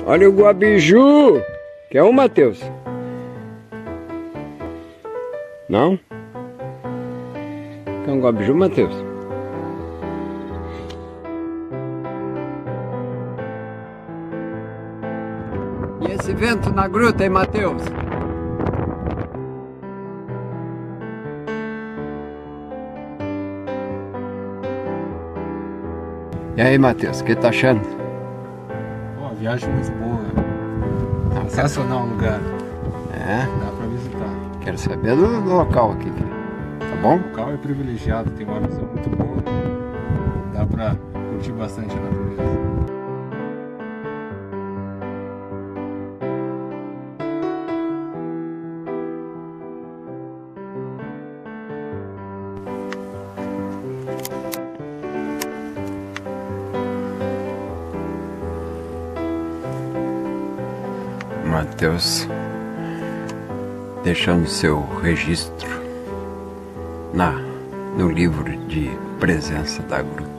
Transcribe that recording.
Olha o guabiju. Quer um, Matheus? Não? Quer um guabiju, Matheus? E esse vento na gruta, hein, Matheus? E aí, Matheus, o que tá achando? Pô, a viagem muito boa. Sensacional o lugar. É? Dá pra visitar. Quero saber do local aqui, tá bom? O local é privilegiado, tem uma visão muito boa. Dá pra curtir bastante a natureza. Matheus deixando seu registro no livro de presença da gruta.